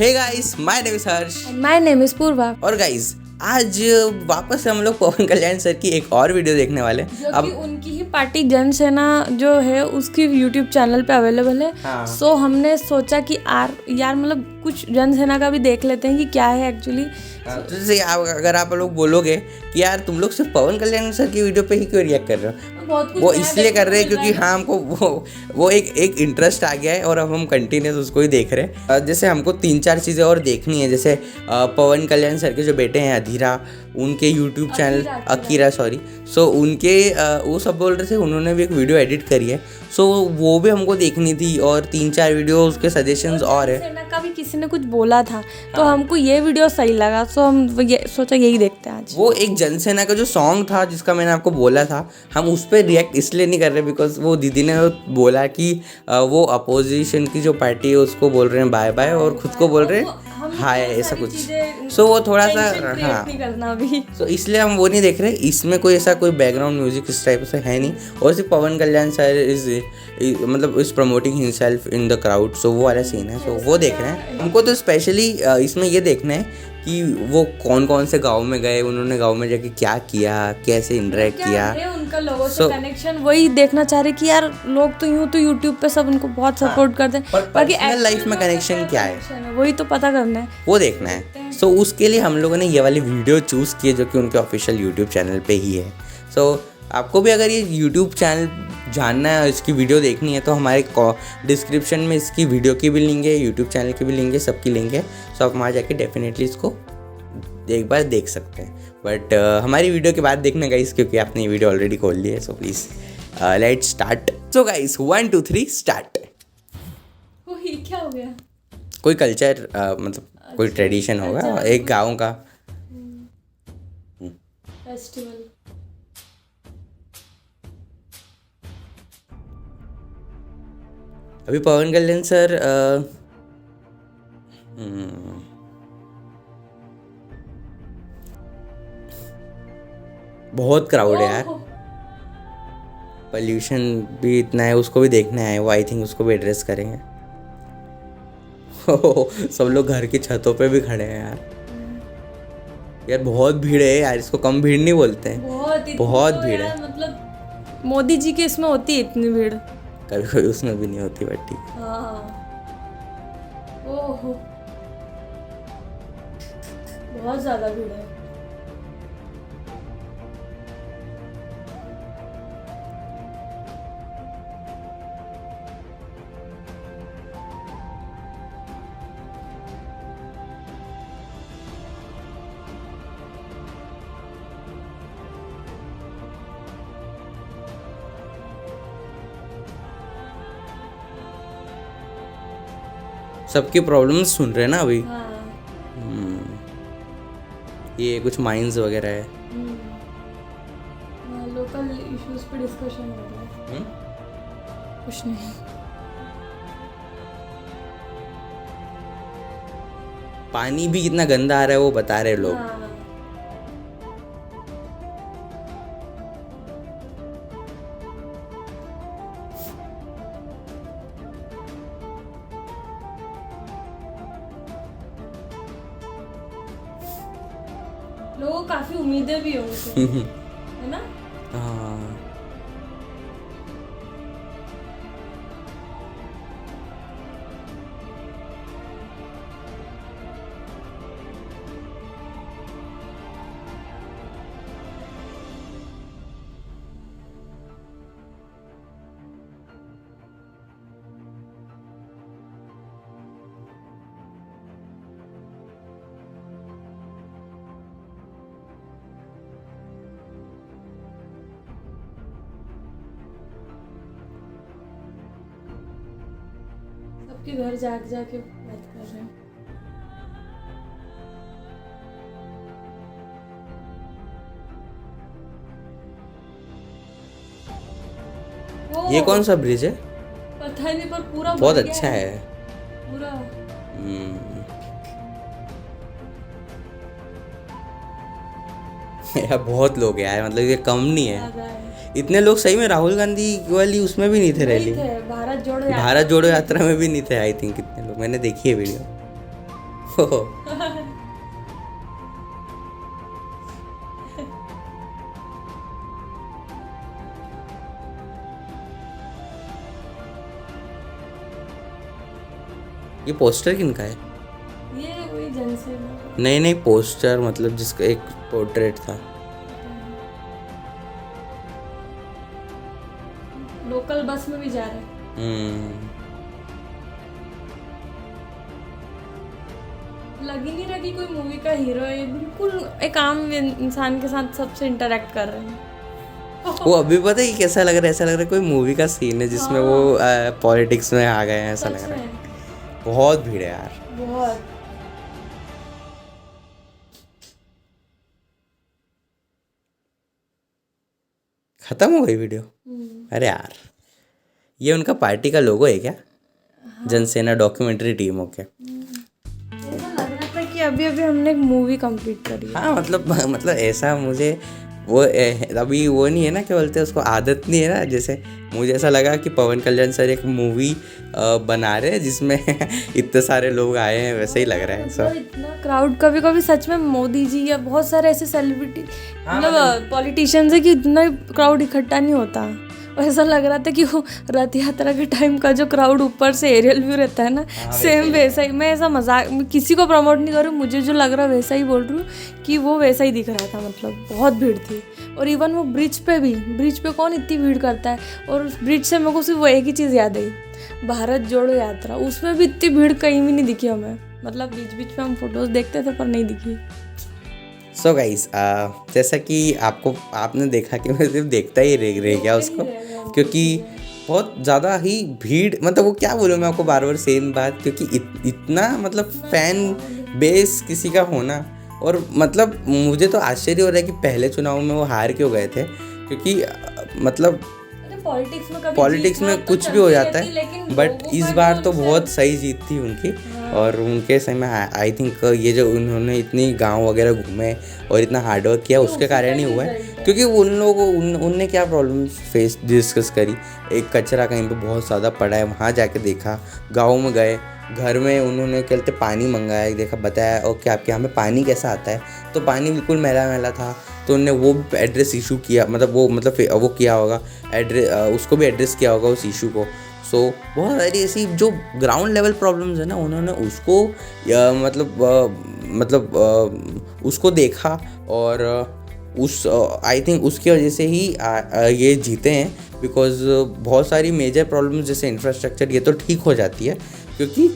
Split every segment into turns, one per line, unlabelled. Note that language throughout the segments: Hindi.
Hey guys, my name is Harsh
my name is Purva.
और गाइस आज वापस से हम लोग पवन कल्याण सर की एक और वीडियो देखने वाले हैं।
जो कि उनकी ही पार्टी जन सेना जो है उसकी यूट्यूब चैनल पे अवेलेबल है।
हाँ।
सो हमने सोचा कि यार मतलब कुछ जन सेना का भी देख लेते हैं कि क्या है एक्चुअली।
तो जैसे अगर आप लोग बोलोगे कि यार तुम लोग सिर्फ पवन कल्याण सर की वीडियो पे ही क्यों रिएक्ट कर रहे हो,
बहुत कुछ
वो
नया
इसलिए
देखने
कर रहे हैं
को मिल
क्योंकि
रहा है।
हाँ हमको वो एक इंटरेस्ट आ गया है और अब हम कंटिन्यूस उसको ही देख रहे हैं। जैसे हमको 3-4 चीज़ें और देखनी है, जैसे पवन कल्याण सर के जो बेटे हैं अधीरा, उनके यूट्यूब चैनल अकीरा सो उनके वो सब बोल रहे थे, उन्होंने भी एक वीडियो एडिट करी है। सो वो भी हमको देखनी थी और 3-4 वीडियो उसके सजेशंस और है।
सेना का भी किसी ने कुछ बोला था तो हमको ये वीडियो सही लगा, सो हम सोचा यही देखते हैं आज।
वो एक जनसेना का जो सॉन्ग था जिसका मैंने आपको बोला था, हम उस पर रिएक्ट इसलिए नहीं कर रहे बिकॉज वो दीदी ने बोला कि वो अपोजिशन की जो पार्टी है उसको बोल रहे हैं बाय बाय और खुद को बोल रहे हैं हाय, ऐसा कुछ। सो वो थोड़ा सा हाँ
नहीं करना अभी।
सो इसलिए हम वो नहीं देख रहे। इसमें कोई ऐसा कोई बैकग्राउंड म्यूजिक इस टाइप से है नहीं, और सिर्फ पवन कल्याण सर मतलब is promoting himself in the crowd, so वो वाला सीन है। सो वो देख रहे हैं। हमको तो स्पेशली इसमें ये देखना है कि वो कौन कौन से गांव में गए, उन्होंने गांव में जाके क्या किया, कैसे इंटरेक्ट किया,
उनका लोगों से कनेक्शन वही देखना चाह रहे कि यार लोग तो यूं तो यूट्यूब पे सब उनको बहुत सपोर्ट करते हैं,
पर पर्सनल लाइफ में कनेक्शन क्या है
वही तो पता करना है,
वो देखना है। सो उसके लिए हम लोगों ने ये वाली वीडियो चूज़ की है जो कि उनके ऑफिशियल यूट्यूब चैनल पे ही है। सो आपको भी अगर ये यूट्यूब चैनल जानना है, इसकी वीडियो देखनी है, तो हमारे डिस्क्रिप्शन में इसकी वीडियो की भी लिंक है, यूट्यूब चैनल की भी लिंक है, सबकी लिंक है। सो आप वहाँ जाके डेफिनेटली इसको एक बार देख सकते हैं। बट हमारी वीडियो के बाद देखना गाइस, क्योंकि आपने ये वीडियो ऑलरेडी खोल ली है। So please let's start. So guys 1 2 3 start.
क्या हो गया?
कोई कल्चर मतलब कोई ट्रेडिशन होगा एक गाँव का
फेस्टिवल।
अभी पवन कल्याण सर बहुत क्राउड है यार, पोल्यूशन भी इतना है, उसको भी देखना है। वो आई थिंक उसको भी एड्रेस करेंगे। सब लोग घर की छतों पे भी खड़े हैं यार बहुत भीड़ है यार, इसको कम भीड़ नहीं बोलते हैं, बहुत भीड़ है।
मतलब मोदी जी के इसमें होती है इतनी भीड़,
कभी कभी उसमें भी नहीं होती, बट ठीक।
ओहो बहुत ज्यादा भीड़ है।
सबकी प्रॉब्लम्स सुन रहे हैं ना अभी। ये कुछ माइंस वगैरह है,
लोकल इश्यूज पे डिस्कशन हो रहा है। कुछ नहीं।
पानी भी कितना गंदा आ रहा है वो बता रहे लोग।
लोगों को काफी उम्मीदें भी होंगी है ना।
हाँ
सबके घर जाके बात कर रहे हैं।
ये कौन सा ब्रिज है?
पता नहीं, पर पूरा
बहुत अच्छा है
पूरा।
यार बहुत लोग हैं यार, मतलब ये कम नहीं है। इतने लोग सही में राहुल गांधी वाली उसमें भी नहीं थे रैली, भारत जोड़ो यात्रा में भी नहीं थे। आई थिंक कितने लोग, मैंने देखी है वीडियो। ओह, ये पोस्टर किनका है?
ये वही जनसेना।
नहीं नहीं, पोस्टर मतलब जिसका एक पोर्ट्रेट था।
लोकल बस में भी जा रहे हैं। लग ही नहीं रहा कि कोई मूवी का हीरो है, बिल्कुल एक आम इंसान के साथ सबसे इंटरेक्ट कर रहे हैं।
वो अभी पता है कैसा लग रहा है? ऐसा लग रहा है कोई मूवी का सीन है जिसमें वो पॉलिटिक्स में आ गए हैं, ऐसा लग रहा है। बहुत भीड़ है यार,
बहुत।
खत्म हो गई वीडियो? अरे यार, ये उनका पार्टी का लोगो है क्या? Jana Sena documentary team. ओके,
ऐसा लग रहा था कि अभी अभी हमने एक मूवी कंप्लीट करी है।
हाँ मतलब ऐसा मुझे वो अभी वो नहीं है ना, क्या बोलते हैं उसको, आदत नहीं है ना। जैसे मुझे ऐसा लगा कि पवन कल्याण सर एक मूवी बना रहे हैं जिसमें इतने सारे लोग आए हैं, वैसे ही लग रहा है सब।
इतना क्राउड, कभी कभी सच में मोदी जी या बहुत सारे ऐसे सेलिब्रिटी मतलब पॉलिटिशियंस है कि इतना क्राउड इकट्ठा नहीं होता। और ऐसा लग रहा था कि वो रथ यात्रा के टाइम का जो क्राउड ऊपर से एरियल व्यू रहता है ना, सेम वैसा ही। मैं ऐसा मजाक किसी को प्रमोट नहीं कर रही हूँ, मुझे जो लग रहा है वैसा ही बोल रही हूँ कि वो वैसा ही दिख रहा था। मतलब बहुत भीड़ थी। और इवन वो ब्रिज पे कौन इतनी भीड़ करता है। और उस ब्रिज से मेरे को सिर्फ वो एक ही चीज़ याद आई, भारत जोड़ो यात्रा, उसमें भी इतनी भीड़ कहीं भी नहीं दिखी हमें। मतलब बीच बीच में हम फोटोज़ देखते थे पर नहीं दिखी।
सो गाइस, जैसा कि आपने देखा कि मैं सिर्फ देखता ही रह गया उसको, क्योंकि बहुत ज़्यादा ही भीड़, मतलब वो क्या बोलूँ मैं आपको बार बार सेम बात, क्योंकि इतना मतलब फैन बेस किसी का होना। और मतलब मुझे तो आश्चर्य हो रहा है कि पहले चुनाव में वो हार क्यों गए थे, क्योंकि मतलब पॉलिटिक्स में कुछ भी हो जाता है, बट इस बार तो बहुत सही जीत थी उनकी। और उनके समय आई थिंक ये जो उन्होंने इतनी गांव वगैरह घूमे और इतना हार्डवर्क किया उसके कारण ही हुआ है। क्योंकि उनने क्या प्रॉब्लम फेस डिस्कस करी, एक कचरा कहीं पे बहुत ज़्यादा पड़ा है, वहाँ जाके देखा, गाँव में गए, घर में उन्होंने क्या कहते पानी मंगाया, देखा, बताया ओके आपके यहाँ पे पानी कैसा आता है, तो पानी बिल्कुल मैला मैला था। तो उन्होंने वो एड्रेस इशू किया, मतलब वो किया होगा उसको भी एड्रेस किया होगा उस इशू को। सो बहुत सारी ऐसी जो ग्राउंड लेवल प्रॉब्लम्स है ना, उन्होंने उसको उसको देखा। और आई थिंक उसकी वजह से ही ये जीते हैं, बिकॉज बहुत सारी मेजर प्रॉब्लम्स जैसे इंफ्रास्ट्रक्चर ये तो ठीक हो जाती है, क्योंकि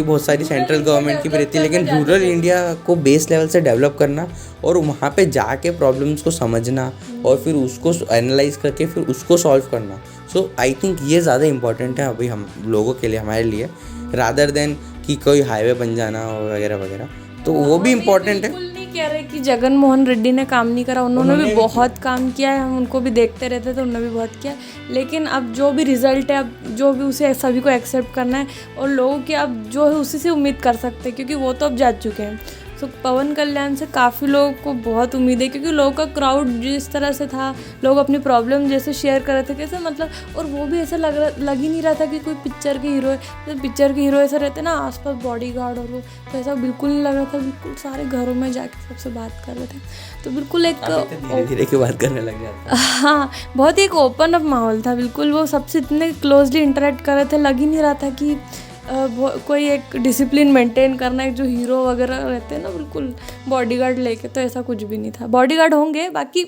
बहुत सारी सेंट्रल गवर्नमेंट की भी रहती है, लेकिन रूरल इंडिया को बेस लेवल से डेवलप करना और वहाँ पे जाके प्रॉब्लम्स को समझना और फिर उसको एनालाइज करके फिर उसको सॉल्व करना। सो आई थिंक ये ज़्यादा इम्पोर्टेंट है अभी हम लोगों के लिए, हमारे लिए, रादर देन कि कोई हाईवे बन जाना वगैरह वगैरह। तो वो भी इम्पोर्टेंट है।
कह रहे कि जगन मोहन रेड्डी ने काम नहीं करा, उन्होंने भी बहुत काम किया है, हम उनको भी देखते रहते तो उन्होंने भी बहुत किया। लेकिन अब जो भी रिजल्ट है, अब जो भी उसे सभी को एक्सेप्ट करना है और लोगों की अब जो है उसी से उम्मीद कर सकते हैं, क्योंकि वो तो अब जा चुके हैं। तो पवन कल्याण से काफ़ी लोगों को बहुत उम्मीद है, क्योंकि लोगों का क्राउड जिस तरह से था, लोग अपनी प्रॉब्लम जैसे शेयर कर रहे थे कैसे, मतलब, और वो भी ऐसा लग ही नहीं रहा था कि कोई पिक्चर के हीरो है। तो पिक्चर के हीरो ऐसे रहते ना आसपास बॉडीगार्ड और वो, तो ऐसा बिल्कुल नहीं लग रहा था। बिल्कुल सारे घरों में जाके सबसे बात कर रहे थे, तो बिल्कुल एक
धीरे धीरे की बात करने लग जाता।
हाँ, बहुत ही एक ओपन अप माहौल था। बिल्कुल वो सबसे इतने क्लोजली इंटरेक्ट कर रहे थे, लग ही नहीं रहा था कि कोई एक डिसिप्लिन मेंटेन करना है, जो हीरो वगैरह रहते हैं ना बिल्कुल बॉडीगार्ड लेके, तो ऐसा कुछ भी नहीं था। बॉडीगार्ड होंगे, बाकी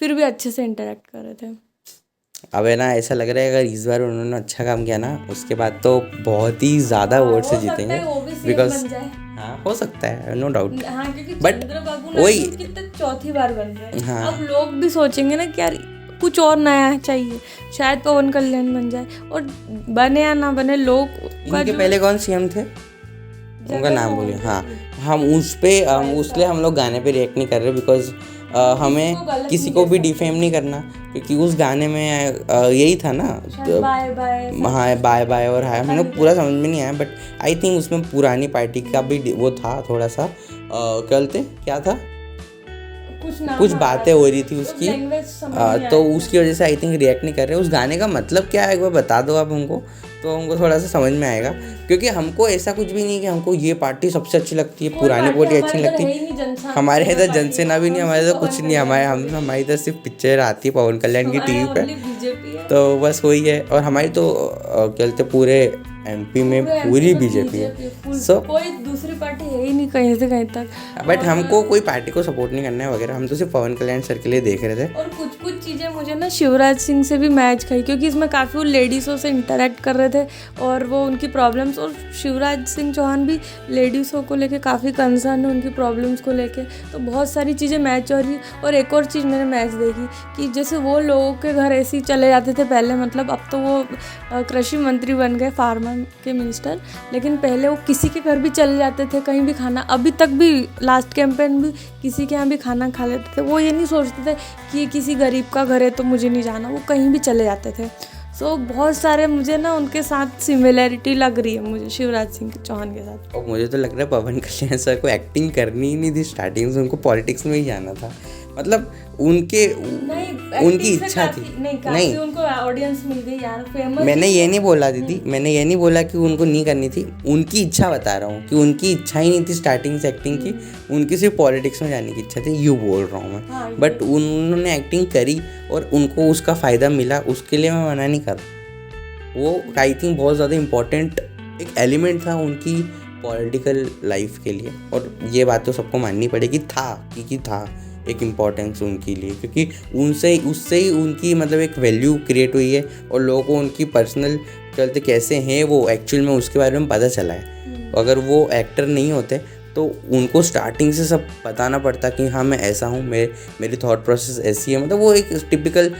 फिर भी अच्छे से इंटरेक्ट कर रहे थे।
अब है ना, ऐसा लग रहा है अगर इस बार उन्होंने अच्छा काम किया ना, उसके बाद तो बहुत ही ज़्यादा वोट से जीतेंगे, बिकॉज हाँ हो सकता है, नो डाउट।
हाँ, क्योंकि
बट
वही कितने चौथी बार बन रहे हैं। हाँ। अब लोग भी सोचेंगे ना कि यार कुछ और नया चाहिए, शायद पवन कल्याण बन जाए। और बने या ना बने, लोग
इनके पहले कौन सीएम थे, उनका नाम बोलिए। हाँ, हम उसलिए हम लोग गाने पे रिएक्ट नहीं कर रहे, बिकॉज हमें किसी को भी डिफेम नहीं करना, क्योंकि उस गाने में यही था ना, हाँ बाय बाय और हाय, हमें पूरा समझ में नहीं आया, बट आई थिंक उसमें पुरानी पार्टी का भी वो था थोड़ा सा, क्या था, कुछ बातें हो रही थी उसकी, तो उसकी वजह से आई थिंक रिएक्ट नहीं कर रहे। उस गाने का मतलब क्या है एक बार बता दो आप हमको, तो हमको थोड़ा सा समझ में आएगा, क्योंकि हमको ऐसा कुछ भी नहीं कि हमको ये पार्टी सबसे अच्छी लगती है, पुरानी पार्टी अच्छी लगती है। हमारे इधर जनसेना भी नहीं, हमारे इधर कुछ नहीं, हमारे इधर सिर्फ पिक्चर आती है पवन कल्याण की टीवी पे, तो बस वही है। और हमारी तो क्या बोलते पूरे एमपी में पूरी बीजेपी है। सो
कोई दूसरी पार्टी है ही नहीं कहीं से कहीं तक।
बट हमको कोई पार्टी को सपोर्ट नहीं करना है वगैरह, हम तो सिर्फ पवन कल्याण सर के लिए देख रहे थे।
और कुछ चीज़ें मुझे ना शिवराज सिंह से भी मैच खाई, क्योंकि इसमें काफ़ी वो लेडीज़ों से इंटरेक्ट कर रहे थे और वो उनकी प्रॉब्लम्स, और शिवराज सिंह चौहान भी लेडीज़ों को लेके काफ़ी कंसर्न है उनकी प्रॉब्लम्स को लेके, तो बहुत सारी चीज़ें मैच हो रही है। और एक और चीज़ मैंने मैच देखी कि जैसे वो लोगों के घर ऐसे ही चले जाते थे पहले, मतलब अब तो वो कृषि मंत्री बन गए, फार्मर के मिनिस्टर, लेकिन पहले वो किसी के घर भी चले जाते थे कहीं भी खाना, अभी तक भी लास्ट कैंपेन भी किसी के यहाँ भी खाना खा लेते थे। वो ये नहीं सोचते थे कि किसी गरीब का घर है तो मुझे नहीं जाना, वो कहीं भी चले जाते थे। सो बहुत सारे मुझे ना उनके साथ सिमिलैरिटी लग रही है मुझे शिवराज सिंह चौहान के साथ।
और मुझे तो लग रहा है पवन कल्याण सर को एक्टिंग करनी ही नहीं थी स्टार्टिंग से, उनको पॉलिटिक्स में ही जाना था, मतलब उनकी इच्छा थी। नहीं
उनको ऑडियंस मिल गई यार, फेमस।
मैंने ये नहीं बोला दीदी, मैंने ये नहीं बोला कि उनको नहीं करनी थी, उनकी इच्छा बता रहा हूँ कि उनकी इच्छा ही नहीं थी स्टार्टिंग से एक्टिंग की, उनकी सिर्फ पॉलिटिक्स में जाने की इच्छा थी, यूँ बोल रहा हूँ मैं। बट उन्होंने एक्टिंग करी और उनको उसका फ़ायदा मिला, उसके लिए मैं मना नहीं कर रहा। वो आई थिंक बहुत ज़्यादा इम्पोर्टेंट एक एलिमेंट था उनकी पॉलिटिकल लाइफ के लिए, और ये बात तो सबको माननी पड़ेगी, था एक इम्पॉर्टेंस उनके लिए, क्योंकि उससे ही उनकी मतलब एक वैल्यू क्रिएट हुई है और लोगों को उनकी पर्सनल चलते कैसे हैं वो एक्चुअल में उसके बारे में पता चला है। अगर वो एक्टर नहीं होते तो उनको स्टार्टिंग से सब बताना पड़ता कि हाँ मैं ऐसा हूँ, मेरी थॉट प्रोसेस ऐसी है, मतलब वो एक टिपिकल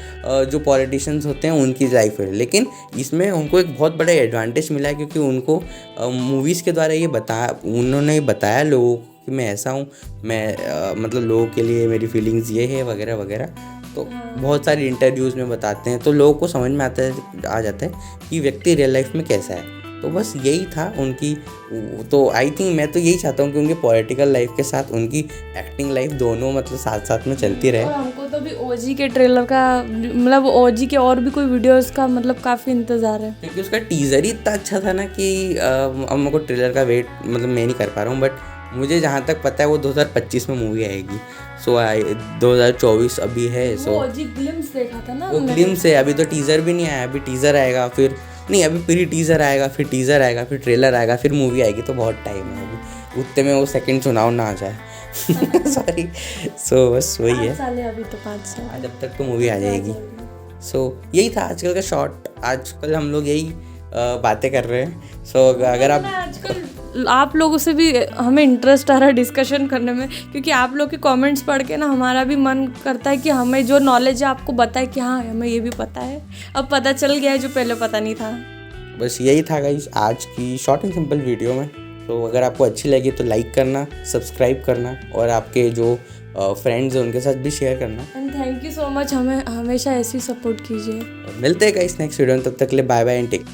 जो पॉलिटिशियंस होते हैं उनकी लाइफ है। लेकिन इसमें उनको एक बहुत बड़ा एडवांटेज मिला है, क्योंकि उनको मूवीज़ के द्वारा उन्होंने बताया लोगों को कि मैं ऐसा हूँ, मैं मतलब लोगों के लिए मेरी फीलिंग्स ये है वगैरह वगैरह। तो बहुत सारी इंटरव्यूज़ में बताते हैं तो लोगों को समझ में आ जाता है कि व्यक्ति रियल लाइफ में कैसा है। तो बस यही था उनकी। तो आई थिंक मैं तो यही चाहता हूँ कि उनकी पॉलिटिकल लाइफ के साथ उनकी एक्टिंग लाइफ दोनों मतलब साथ साथ में चलती रहे।
और हमको तो भी ओजी के ट्रेलर का, मतलब ओजी के और भी कोई वीडियोस का मतलब काफ़ी इंतज़ार है,
क्योंकि उसका टीज़र ही इतना अच्छा था ना कि अब मेरे को ट्रेलर का वेट मतलब मैं नहीं कर पा रहा हूँ। बट मुझे जहाँ तक पता है वो 2025 में मूवी आएगी। 2024 अभी है।
ओजी ग्लिम्स देखा था ना,
वो ग्लिम्स है, अभी तो टीज़र भी नहीं आया। अभी टीज़र आएगा, फिर नहीं अभी प्री टीज़र आएगा, फिर टीज़र आएगा, फिर ट्रेलर आएगा, फिर मूवी आएगी। तो बहुत टाइम है अभी, उतने में वो सेकंड चुनाव ना आ जाए। सॉरी। सो बस वही है,
अभी तो 5 साल,
जब तक तो मूवी आ जाएगी। सो यही था आजकल का शॉर्ट। आजकल हम लोग यही बातें कर रहे हैं। सो अगर
आजकल आप लोगों से भी हमें इंटरेस्ट आ रहा है डिस्कशन करने में, क्योंकि आप लोग के कमेंट्स पढ़ के ना हमारा भी मन करता है कि हमें जो नॉलेज है आपको बताए कि हाँ हमें ये भी पता है, अब पता चल गया है जो पहले पता नहीं था।
बस यही था गाइस आज की शॉर्ट एंड सिंपल वीडियो में। तो अगर आपको अच्छी लगी तो लाइक करना, सब्सक्राइब करना और आपके जो फ्रेंड्स हैं उनके साथ भी शेयर करना।
And thank you so much, हमें हमेशा ऐसी सपोर्ट कीजिए।
मिलते हैं गाइस नेक्स्ट वीडियो में, तब तक के लिए बाय बाय एंड टेक।